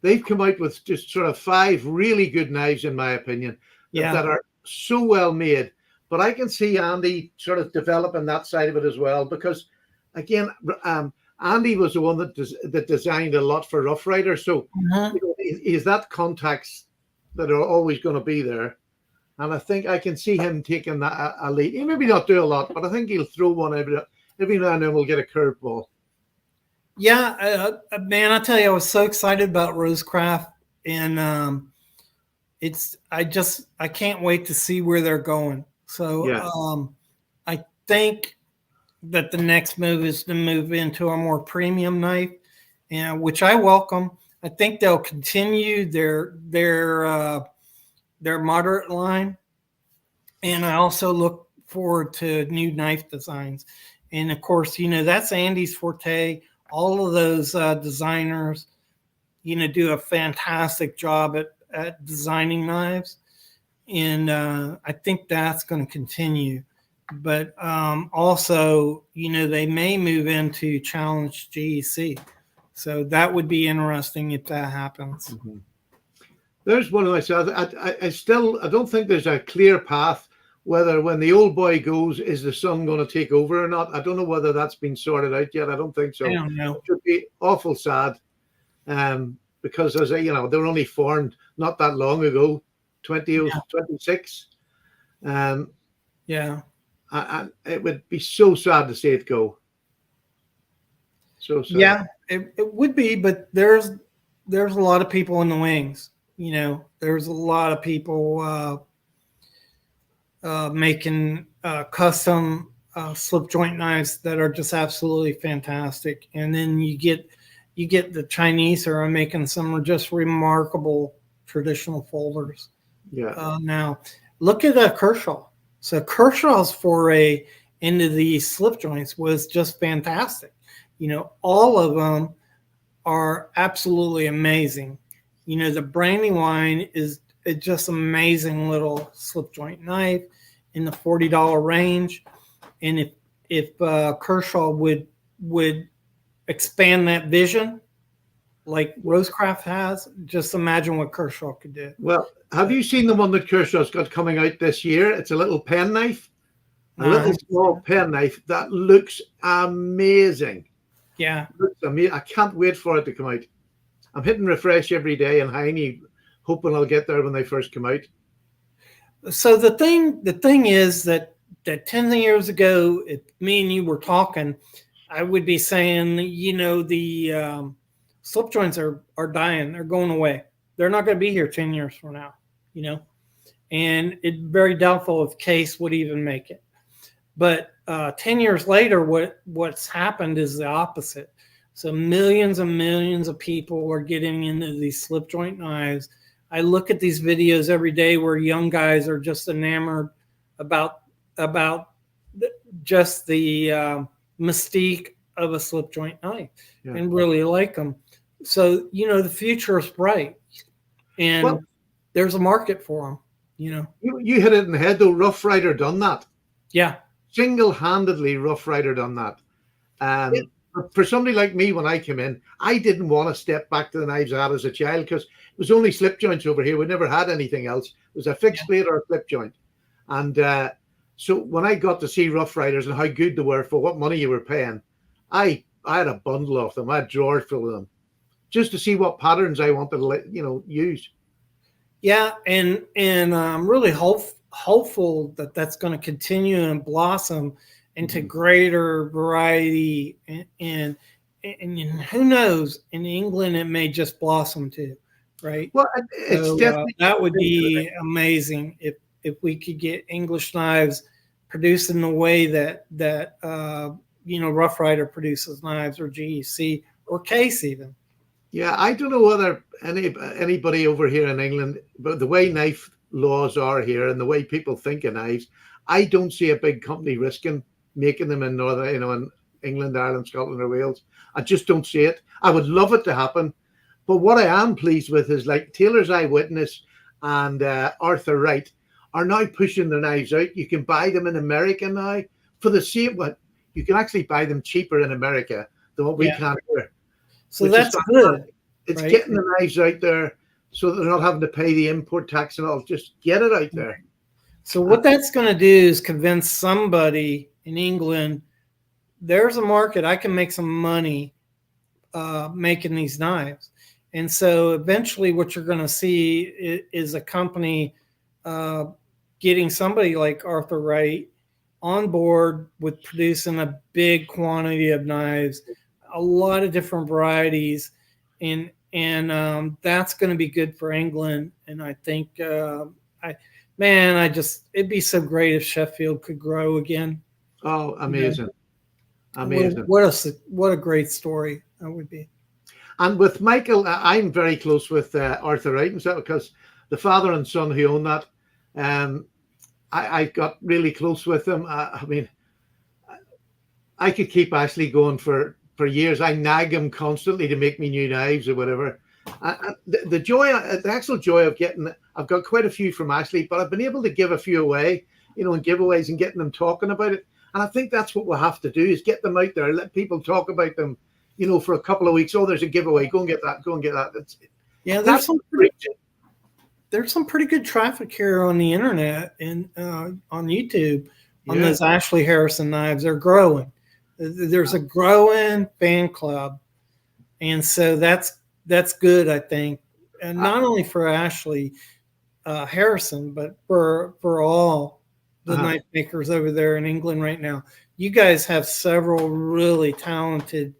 They've come out with just sort of 5 really good knives, in my opinion, that are so well made. But I can see Andy sort of developing that side of it as well, because, again, Andy was the one that designed a lot for Rough Rider. So is that contacts that are always going to be there. And I think I can see him taking that a lead. He maybe not do a lot, but I think he'll throw one every now and then. We'll get a curveball. Yeah, man, I tell you, I was so excited about Rosecraft, and I can't wait to see where they're going. So I think that the next move is to move into a more premium knife, which I welcome. I think they'll continue their moderate line, and I also look forward to new knife designs. And of course, that's Andy's forte. All of those designers, do a fantastic job at designing knives. And I think that's going to continue. But also, they may move into Challenge GEC. So that would be interesting if that happens. Mm-hmm. There's one of myself. I don't think there's a clear path whether when the old boy goes, is the son going to take over or not? I don't know whether that's been sorted out yet. I don't think so. I don't know. It would be awful sad because, as they were only formed not that long ago, 26. Yeah. It would be so sad to see it go. So sad. Yeah, it would be, but there's a lot of people in the wings. There's a lot of people making custom slip joint knives that are just absolutely fantastic. And then you get the Chinese who are making some just remarkable traditional folders. Yeah. Now look at Kershaw. So Kershaw's foray into these slip joints was just fantastic. All of them are absolutely amazing. The Brandywine is just amazing little slip joint knife in the $40 range. And if Kershaw would expand that vision like Rosecraft has, just imagine what Kershaw could do. Well, have you seen the one that Kershaw's got coming out this year? It's a little pen knife, little small pen knife that looks amazing. Yeah. I can't wait for it to come out. I'm hitting refresh every day and Heine, hoping I'll get there when they first come out. So the thing is that that 10 years ago, if me and you were talking, I would be saying, the slip joints are dying. They're going away. They're not going to be here 10 years from now, and it's very doubtful if Case would even make it. But 10 years later, what's happened is the opposite. So millions and millions of people are getting into these slip joint knives. I look at these videos every day where young guys are just enamored about just the mystique of a slip joint knife, and really like them. So, the future is bright, and there's a market for them, You hit it in the head, though. Rough Rider done that. Yeah. Single-handedly, Rough Rider done that. For somebody like me, when I came in, I didn't want to step back to the knives I had as a child, because it was only slip joints over here. We never had anything else. It was a fixed blade or a slip joint. And so when I got to see Rough Riders and how good they were for what money you were paying, I had a bundle of them. I had drawers full of them, just to see what patterns I wanted to use. Yeah, and I'm really hopeful that that's going to continue and blossom into greater variety, and who knows, in England it may just blossom too, right? Well, it's so, definitely that would be amazing if we could get English knives produced in the way that Rough Rider produces knives, or GEC, or Case even. Yeah, I don't know whether anybody over here in England, but the way knife laws are here and the way people think of knives, I don't see a big company risking making them in in England, Ireland, Scotland, or Wales. I just don't see it. I would love it to happen, but what I am pleased with is, like, Taylor's Eyewitness and Arthur Wright are now pushing their knives out. You can buy them in America now for the same. You can actually buy them cheaper in America than what we can here. So that's good. It's right? Getting the knives out there so that they're not having to pay the import tax and all. Just get it out there. So what that's going to do is convince somebody in England, there's a market. I can make some money making these knives. And so eventually what you're going to see is a company getting somebody like Arthur Wright on board with producing a big quantity of knives, a lot of different varieties, and that's going to be good for England. And I think, it'd be so great if Sheffield could grow again. Oh, amazing. Amazing. What a great story that would be. And with Michael, I'm very close with Arthur Wright and stuff, because the father and son who own that, I got really close with them. I mean, I could keep Ashley going for years. I nag him constantly to make me new knives or whatever. The actual joy of getting, I've got quite a few from Ashley, but I've been able to give a few away, in giveaways, and getting them talking about it. And I think that's what we'll have to do, is get them out there, let people talk about them, for a couple of weeks. Oh, there's a giveaway. Go and get that. Go and get that. There's some pretty good traffic here on the internet and on YouTube on those Ashley Harrison knives. They're growing. There's a growing fan club, and so that's good, I think, and not only for Ashley Harrison, but for all the knife makers over there in England right now. You guys have several really talented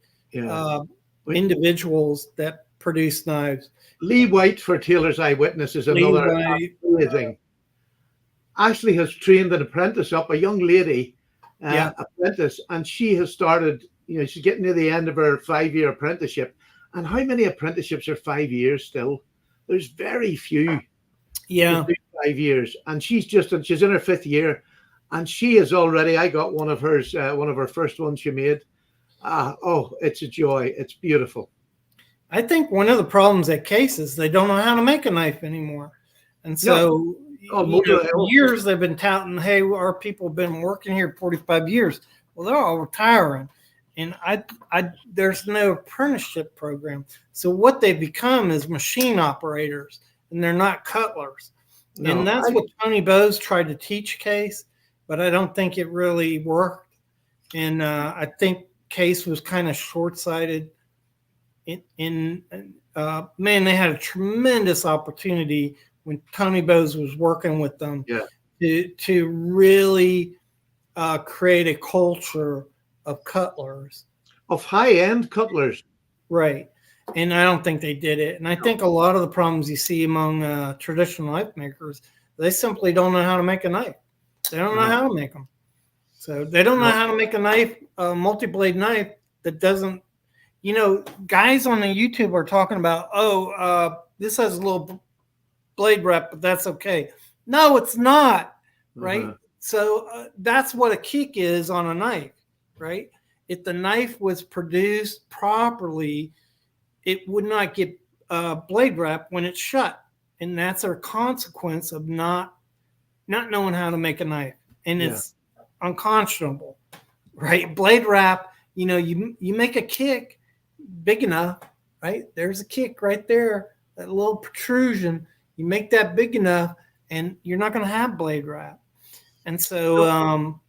individuals that produce knives. Lee White for Taylor's Eyewitness is another amazing. Ashley has trained an apprentice up, a young lady apprentice, and she has started, she's getting near the end of her 5-year apprenticeship. And how many apprenticeships are 5 years still? There's very few. Yeah. 5 years. And she's in her 5th year. And she is already, I got one of hers, one of her first ones she made. It's a joy. It's beautiful. I think one of the problems at Case is they don't know how to make a knife anymore. And so for years they've been touting, hey, our people have been working here 45 years. Well, they're all retiring. And there's no apprenticeship program. So what they become is machine operators, and they're not cutlers. No, and that's what Tony Bowes tried to teach Case, but I don't think it really worked. And I think Case was kind of short-sighted. They had a tremendous opportunity when Tony Bowes was working with them to really create a culture of cutlers. Of high-end cutlers. Right. And I don't think they did it. And I think a lot of the problems you see among traditional knife makers, they simply don't know how to make a knife. They don't know how to make them. So they don't know how to make a knife, a multi-blade knife that doesn't, guys on the YouTube are talking about, this has a little blade wrap, but that's okay. No, it's not, right? So that's what a kick is on a knife, right? If the knife was produced properly, it would not get blade wrap when it's shut. And that's a consequence of not knowing how to make a knife. And it's unconscionable, right? Blade wrap, you make a kick big enough, right? There's a kick right there, that little protrusion. You make that big enough, and you're not going to have blade wrap. And so,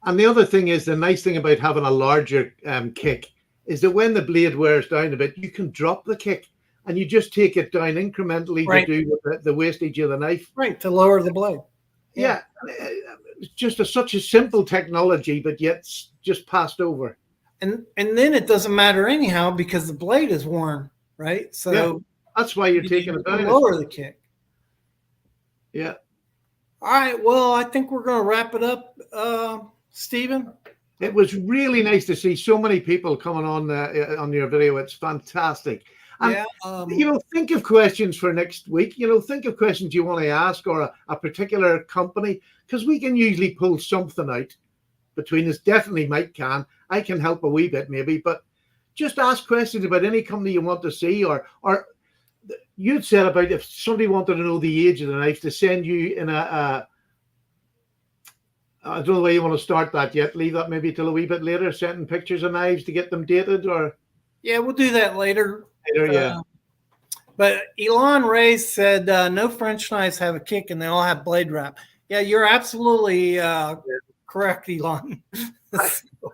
and the other thing is, the nice thing about having a larger kick is that when the blade wears down a bit, you can drop the kick and you just take it down incrementally to do the wastage of the knife. Right, to lower the blade. Yeah. It's just such a simple technology, but yet just passed over. And then it doesn't matter anyhow because the blade is worn, right? So that's why you're taking it down. Lower the kick. Yeah. All right. Well, I think we're going to wrap it up, Stephen. It was really nice to see so many people coming on your video. It's fantastic. And, think of questions for next week. Think of questions you want to ask, or a particular company, because we can usually pull something out between us. Definitely Mike can. I can help a wee bit maybe, but just ask questions about any company you want to see, or you'd said about if somebody wanted to know the age of the knife, to send you in I don't know where you want to start that yet. Leave that maybe till a wee bit later, sending pictures of knives to get them dated, or? Yeah, we'll do that later. Yeah. But Elon Ray said no French knives have a kick and they all have blade wrap. Yeah, you're absolutely correct, Elon.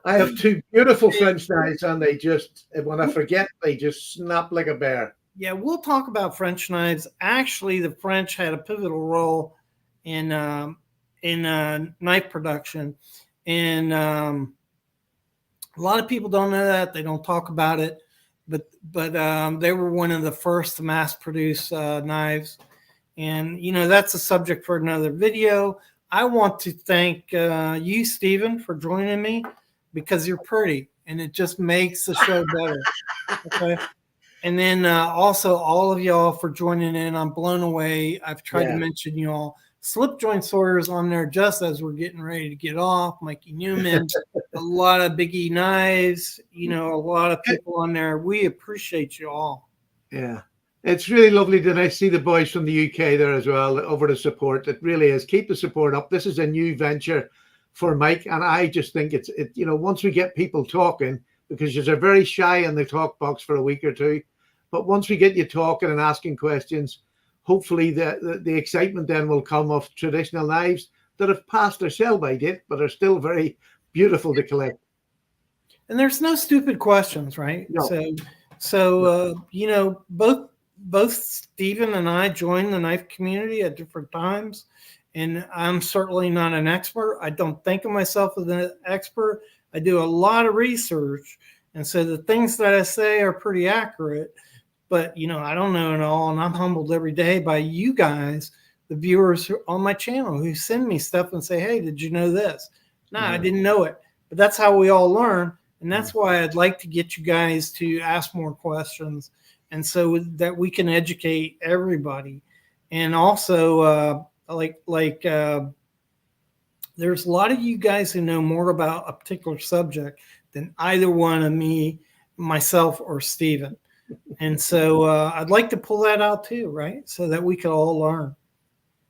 I have two beautiful French knives, and they just, when I forget, they just snap like a bear. Yeah, we'll talk about French knives. Actually, the French had a pivotal role in knife production, and a lot of people don't know that. They don't talk about it, but they were one of the first to mass produce knives, and that's a subject for another video. I want to thank you, Stephen, for joining me, because you're pretty and it just makes the show better. Okay. And then also all of y'all for joining in. I'm blown away. I've tried to mention y'all. Slip Joint Sawyer's on there just as we're getting ready to get off. Mikey Newman, a lot of Big E Knives, a lot of people on there. We appreciate you all. Yeah. It's really lovely to see the boys from the UK there as well, over the support. It really is. Keep the support up. This is a new venture for Mike, and I just think it's once we get people talking, because you're very shy in the talk box for a week or two, but once we get you talking and asking questions, hopefully the excitement then will come of traditional knives that have passed their sell-by date, but are still very beautiful to collect. And there's no stupid questions, right? No. So both Stephen and I joined the knife community at different times, and I'm certainly not an expert. I don't think of myself as an expert. I do a lot of research, and so the things that I say are pretty accurate, but I don't know it all, and I'm humbled every day by you guys, the viewers on my channel, who send me stuff and say, hey, did you know this? No, I didn't know it, but that's how we all learn, and that's why I'd like to get you guys to ask more questions, and so that we can educate everybody. And also, there's a lot of you guys who know more about a particular subject than either one of me, myself, or Stephen. And so I'd like to pull that out too, right? So that we can all learn.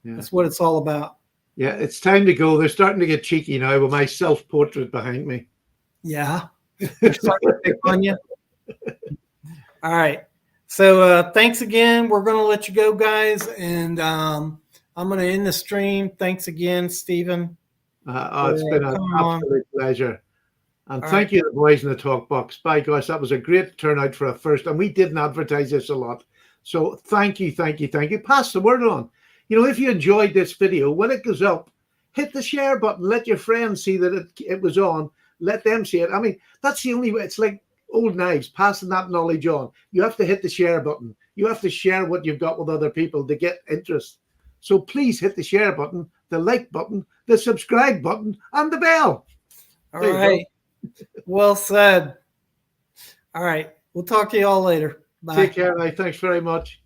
Yeah. That's what it's all about. Yeah, it's time to go. They're starting to get cheeky now with my self-portrait behind me. Yeah. They're starting to pick on you. All right. So thanks again. We're going to let you go, guys. And I'm going to end the stream. Thanks again, Stephen. It's been an absolute pleasure. And thank you to the boys in the talk box. By gosh, that was a great turnout for a first. And we didn't advertise this a lot. So thank you. Pass the word on. If you enjoyed this video, when it goes up, hit the share button. Let your friends see that it was on. Let them see it. I mean, that's the only way. It's like old knives, passing that knowledge on. You have to hit the share button. You have to share what you've got with other people to get interest. So please hit the share button, the like button, the subscribe button, and the bell. All right. Well said. All right. We'll talk to you all later. Bye. Take care, mate. Thanks very much.